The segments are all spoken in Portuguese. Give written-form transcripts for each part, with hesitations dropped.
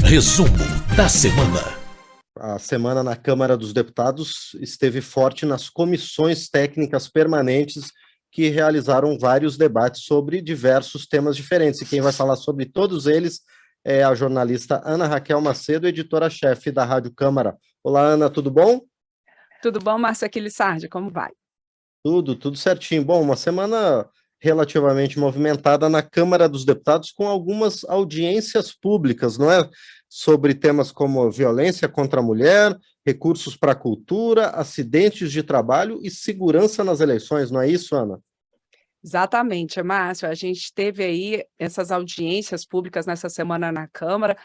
Resumo da semana. A semana na Câmara dos Deputados esteve forte nas comissões técnicas permanentes que realizaram vários debates sobre diversos temas diferentes. E quem vai falar sobre todos eles é a jornalista Ana Raquel Macedo, editora-chefe da Rádio Câmara. Olá, Ana, tudo bom? Tudo bom, Márcia Aquilissardi, como vai? Tudo certinho. Bom, uma semana relativamente movimentada na Câmara dos Deputados, com algumas audiências públicas, não é? Sobre temas como violência contra a mulher, recursos para a cultura, acidentes de trabalho e segurança nas eleições, não é isso, Ana? Exatamente, Márcio. A gente teve aí essas audiências públicas nessa semana na Câmara,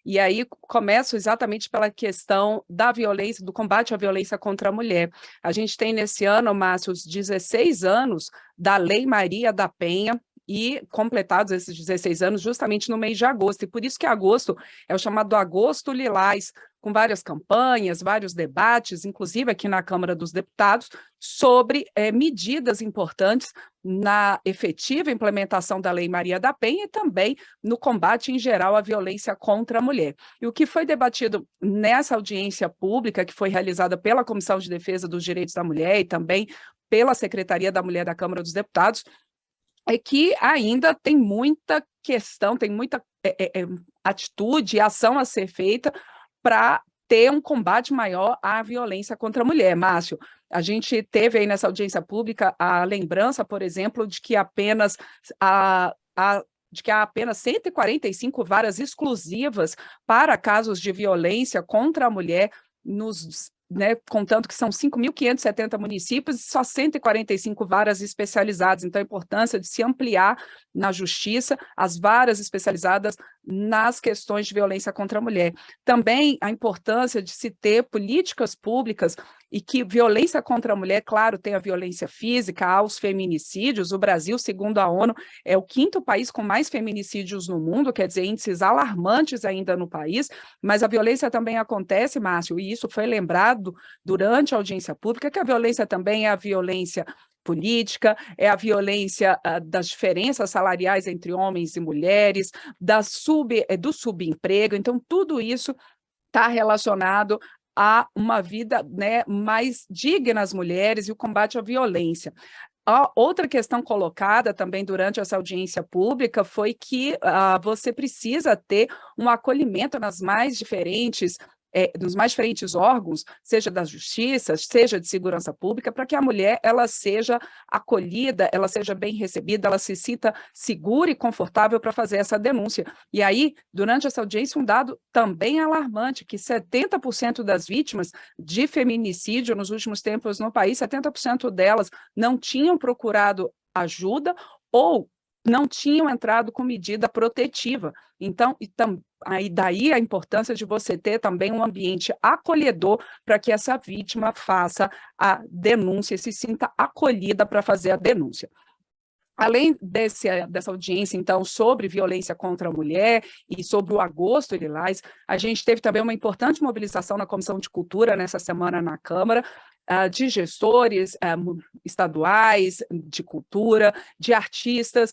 e aí começo exatamente pela questão da violência, do combate à violência contra a mulher. A gente tem nesse ano, Márcio, os 16 anos da Lei Maria da Penha, e completados esses 16 anos justamente no mês de agosto, e por isso que agosto é o chamado Agosto Lilás, com várias campanhas, vários debates, inclusive aqui na Câmara dos Deputados, sobre medidas importantes na efetiva implementação da Lei Maria da Penha e também no combate em geral à violência contra a mulher. E o que foi debatido nessa audiência pública, que foi realizada pela Comissão de Defesa dos Direitos da Mulher e também pela Secretaria da Mulher da Câmara dos Deputados, é que ainda tem muita questão, tem muita atitude e ação a ser feita para ter um combate maior à violência contra a mulher. Márcio, a gente teve aí nessa audiência pública a lembrança, por exemplo, de que apenas há apenas 145 varas exclusivas para casos de violência contra a mulher contando que são 5.570 municípios e só 145 varas especializadas. Então, a importância de se ampliar na justiça as varas especializadas nas questões de violência contra a mulher. Também a importância de se ter políticas públicas e que violência contra a mulher, claro, tem a violência física, há os feminicídios. O Brasil, segundo a ONU, é o 5º país com mais feminicídios no mundo, quer dizer, índices alarmantes ainda no país, mas a violência também acontece, Márcio, e isso foi lembrado durante a audiência pública, que a violência também é a violência política, é a violência das diferenças salariais entre homens e mulheres, do subemprego. Então, tudo isso está relacionado a uma vida mais digna às mulheres e o combate à violência. A outra questão colocada também durante essa audiência pública foi que você precisa ter um acolhimento nos mais diferentes órgãos, seja da justiça, seja de segurança pública, para que a mulher ela seja acolhida, ela seja bem recebida, ela se sinta segura e confortável para fazer essa denúncia. E aí, durante essa audiência, um dado também alarmante, que 70% das vítimas de feminicídio nos últimos tempos no país, 70% delas não tinham procurado ajuda ou não tinham entrado com medida protetiva. Então, aí daí a importância de você ter também um ambiente acolhedor para que essa vítima faça a denúncia e se sinta acolhida para fazer a denúncia. Além dessa audiência, então, sobre violência contra a mulher e sobre o Agosto Lilás, a gente teve também uma importante mobilização na Comissão de Cultura nessa semana na Câmara, de gestores estaduais, de cultura, de artistas,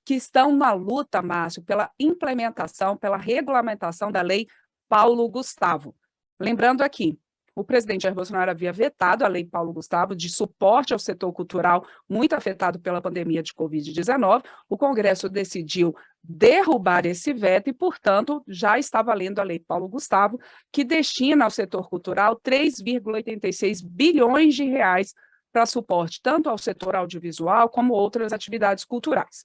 que estão na luta, Márcio, pela implementação, pela regulamentação da Lei Paulo Gustavo. Lembrando aqui, o presidente Jair Bolsonaro havia vetado a Lei Paulo Gustavo de suporte ao setor cultural muito afetado pela pandemia de Covid-19. O Congresso decidiu derrubar esse veto e, portanto, já está valendo a Lei Paulo Gustavo, que destina ao setor cultural 3,86 bilhões de reais para suporte tanto ao setor audiovisual como outras atividades culturais.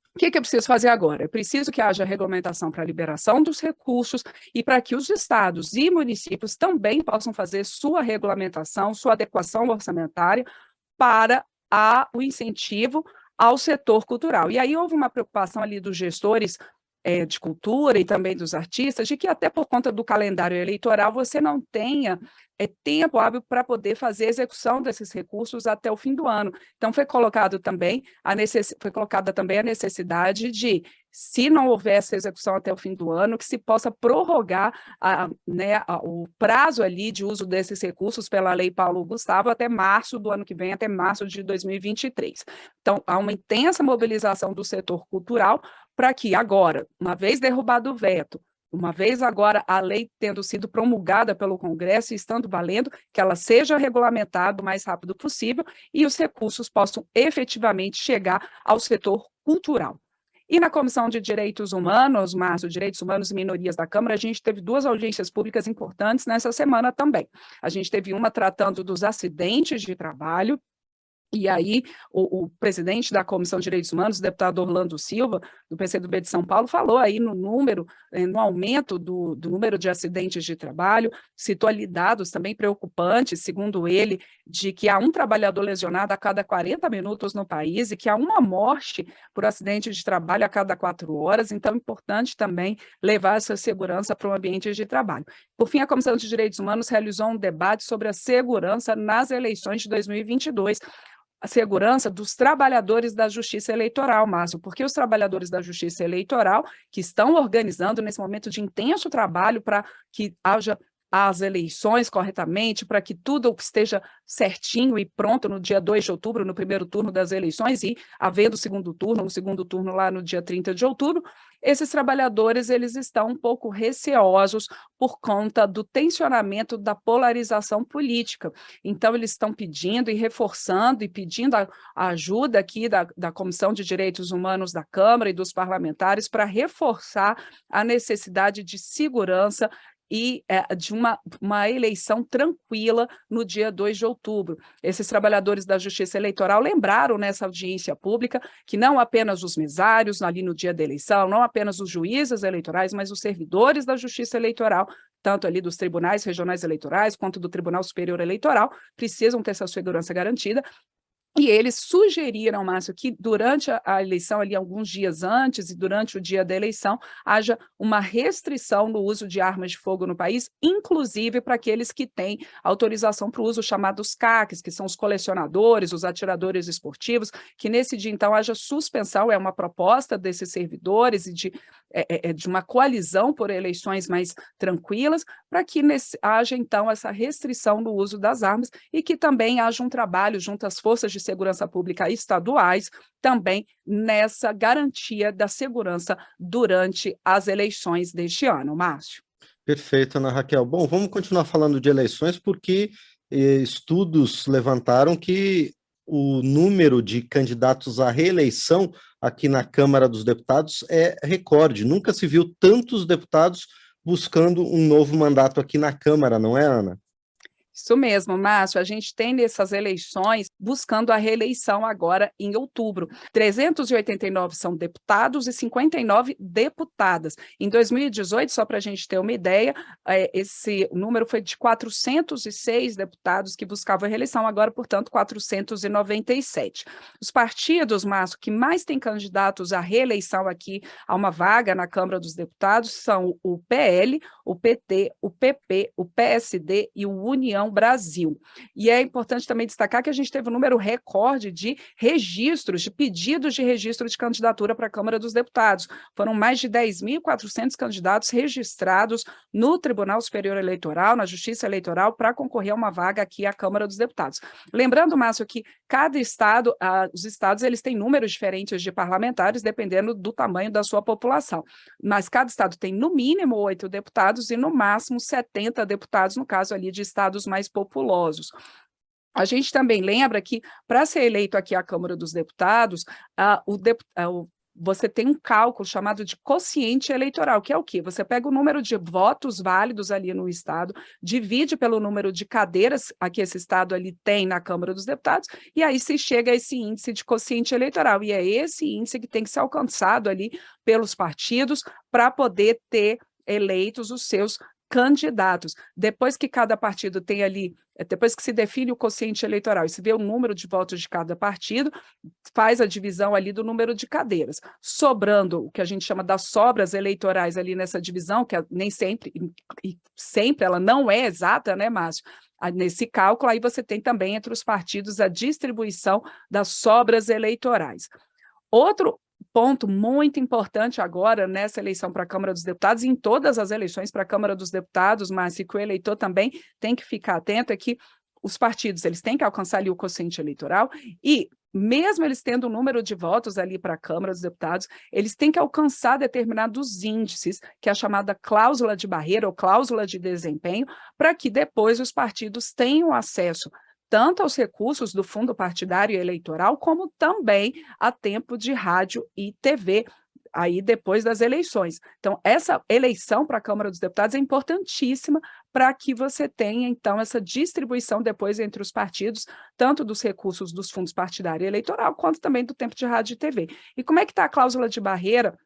O que é preciso fazer agora? É preciso que haja regulamentação para a liberação dos recursos e para que os estados e municípios também possam fazer sua regulamentação, sua adequação orçamentária para o incentivo ao setor cultural. E aí houve uma preocupação ali dos gestores de cultura e também dos artistas, de que até por conta do calendário eleitoral você não tenha tempo hábil para poder fazer a execução desses recursos até o fim do ano. Então, foi colocada também a necessidade de, se não houver essa execução até o fim do ano, que se possa prorrogar o prazo ali de uso desses recursos pela Lei Paulo Gustavo até março do ano que vem, até março de 2023. Então, há uma intensa mobilização do setor cultural para que agora, uma vez derrubado o veto, uma vez agora a lei tendo sido promulgada pelo Congresso e estando valendo, que ela seja regulamentada o mais rápido possível e os recursos possam efetivamente chegar ao setor cultural. E na Comissão de Direitos Humanos, Márcio, Direitos Humanos e Minorias da Câmara, a gente teve 2 audiências públicas importantes nessa semana também. A gente teve uma tratando dos acidentes de trabalho, e aí o presidente da Comissão de Direitos Humanos, o deputado Orlando Silva, do PCdoB de São Paulo, falou aí no aumento do número de acidentes de trabalho, citou ali dados também preocupantes, segundo ele, de que há um trabalhador lesionado a cada 40 minutos no país e que há uma morte por acidente de trabalho a cada 4 horas, então é importante também levar essa segurança para o ambiente de trabalho. Por fim, a Comissão de Direitos Humanos realizou um debate sobre a segurança nas eleições de 2022, a segurança dos trabalhadores da Justiça Eleitoral, Márcio, porque os trabalhadores da Justiça Eleitoral, que estão organizando nesse momento de intenso trabalho para que haja as eleições corretamente, para que tudo esteja certinho e pronto no dia 2 de outubro, no primeiro turno das eleições, e havendo o segundo turno lá no dia 30 de outubro, esses trabalhadores eles estão um pouco receosos por conta do tensionamento da polarização política. Então, eles estão pedindo e reforçando e pedindo a ajuda aqui da Comissão de Direitos Humanos da Câmara e dos parlamentares para reforçar a necessidade de segurança e de uma eleição tranquila no dia 2 de outubro. Esses trabalhadores da Justiça Eleitoral lembraram nessa audiência pública que não apenas os mesários ali no dia da eleição, não apenas os juízes eleitorais, mas os servidores da Justiça Eleitoral, tanto ali dos tribunais regionais eleitorais quanto do Tribunal Superior Eleitoral, precisam ter essa segurança garantida. E eles sugeriram, Márcio, que durante a eleição, ali alguns dias antes e durante o dia da eleição, haja uma restrição no uso de armas de fogo no país, inclusive para aqueles que têm autorização para o uso chamados CACs, que são os colecionadores, os atiradores esportivos, que nesse dia, então, haja suspensão, é uma proposta desses servidores e de uma coalizão por eleições mais tranquilas, para que haja, então, essa restrição no uso das armas e que também haja um trabalho junto às forças de segurança pública estaduais, também nessa garantia da segurança durante as eleições deste ano. Márcio. Perfeito, Ana Raquel. Bom, vamos continuar falando de eleições porque estudos levantaram que o número de candidatos à reeleição aqui na Câmara dos Deputados é recorde. Nunca se viu tantos deputados buscando um novo mandato aqui na Câmara, não é, Ana? Isso mesmo, Márcio, a gente tem nessas eleições buscando a reeleição agora em outubro. 389 são deputados e 59 deputadas. Em 2018, só para a gente ter uma ideia, esse número foi de 406 deputados que buscavam a reeleição, agora, portanto, 497. Os partidos, Márcio, que mais têm candidatos à reeleição aqui a uma vaga na Câmara dos Deputados são o PL, o PT, o PP, o PSD e o União Brasil. E é importante também destacar que a gente teve um número recorde de registros, de pedidos de registro de candidatura para a Câmara dos Deputados. Foram mais de 10.400 candidatos registrados no Tribunal Superior Eleitoral, na Justiça Eleitoral, para concorrer a uma vaga aqui à Câmara dos Deputados. Lembrando, Márcio, que cada estado, os estados, eles têm números diferentes de parlamentares, dependendo do tamanho da sua população. Mas cada estado tem, no mínimo, 8 deputados e, no máximo, 70 deputados, no caso ali de estados mais populosos. A gente também lembra que, para ser eleito aqui à Câmara dos Deputados, você tem um cálculo chamado de quociente eleitoral, que é o quê? Você pega o número de votos válidos ali no estado, divide pelo número de cadeiras que esse estado ali tem na Câmara dos Deputados, e aí se chega a esse índice de quociente eleitoral, e é esse índice que tem que ser alcançado ali pelos partidos para poder ter eleitos os seus candidatos. Depois que cada partido tem ali, depois que se define o quociente eleitoral e se vê o número de votos de cada partido, faz a divisão ali do número de cadeiras. Sobrando o que a gente chama das sobras eleitorais ali nessa divisão, que nem sempre, e sempre ela não é exata, né, Márcio? Nesse cálculo, aí você tem também entre os partidos a distribuição das sobras eleitorais. Outro ponto muito importante agora nessa eleição para a Câmara dos Deputados, e em todas as eleições para a Câmara dos Deputados, mas que o eleitor também tem que ficar atento, é que os partidos eles têm que alcançar ali o quociente eleitoral e mesmo eles tendo um número de votos ali para a Câmara dos Deputados, eles têm que alcançar determinados índices, que é a chamada cláusula de barreira ou cláusula de desempenho, para que depois os partidos tenham acesso tanto aos recursos do fundo partidário e eleitoral, como também a tempo de rádio e TV, aí depois das eleições. Então, essa eleição para a Câmara dos Deputados é importantíssima para que você tenha, então, essa distribuição depois entre os partidos, tanto dos recursos dos fundos partidário e eleitoral, quanto também do tempo de rádio e TV. E como é que está a cláusula de barreira,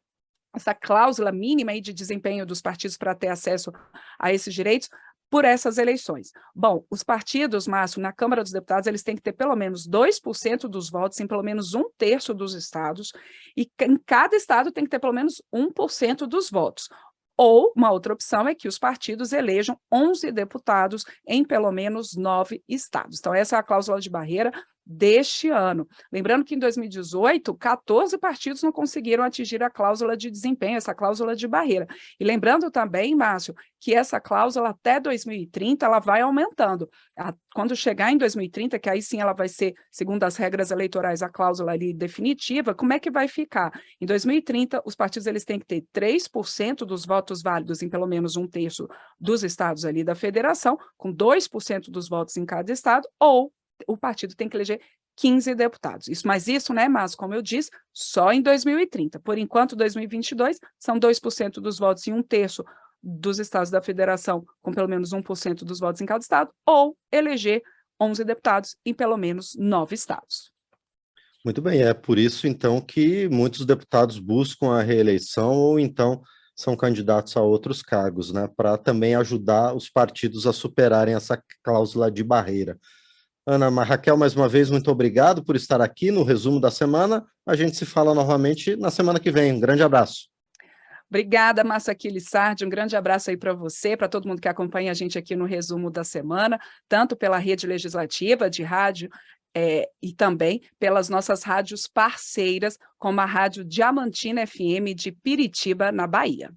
essa cláusula mínima aí de desempenho dos partidos para ter acesso a esses direitos? Por essas eleições. Bom, os partidos, Márcio, na Câmara dos Deputados, eles têm que ter pelo menos 2% dos votos em pelo menos 1/3 dos estados, e em cada estado tem que ter pelo menos 1% dos votos. Ou, uma outra opção é que os partidos elejam 11 deputados em pelo menos 9 estados. Então, essa é a cláusula de barreira deste ano. Lembrando que em 2018, 14 partidos não conseguiram atingir a cláusula de desempenho, essa cláusula de barreira. E lembrando também, Márcio, que essa cláusula até 2030 ela vai aumentando. Quando chegar em 2030, que aí sim ela vai ser, segundo as regras eleitorais, a cláusula ali definitiva, como é que vai ficar? Em 2030, os partidos eles têm que ter 3% dos votos válidos em pelo menos 1/3 dos estados ali da federação, com 2% dos votos em cada estado, ou o partido tem que eleger 15 deputados. Mas isso, né, Márcio, como eu disse, só em 2030. Por enquanto, 2022, são 2% dos votos em 1/3 dos estados da federação, com pelo menos 1% dos votos em cada estado, ou eleger 11 deputados em pelo menos 9 estados. Muito bem, é por isso, então, que muitos deputados buscam a reeleição ou, então, são candidatos a outros cargos, né, para também ajudar os partidos a superarem essa cláusula de barreira. Raquel, mais uma vez, muito obrigado por estar aqui no resumo da semana. A gente se fala novamente na semana que vem. Um grande abraço. Obrigada, Márcia Aquiles Sardi, um grande abraço aí para você, para todo mundo que acompanha a gente aqui no resumo da semana, tanto pela rede legislativa de rádio e também pelas nossas rádios parceiras, como a Rádio Diamantina FM de Piritiba, na Bahia.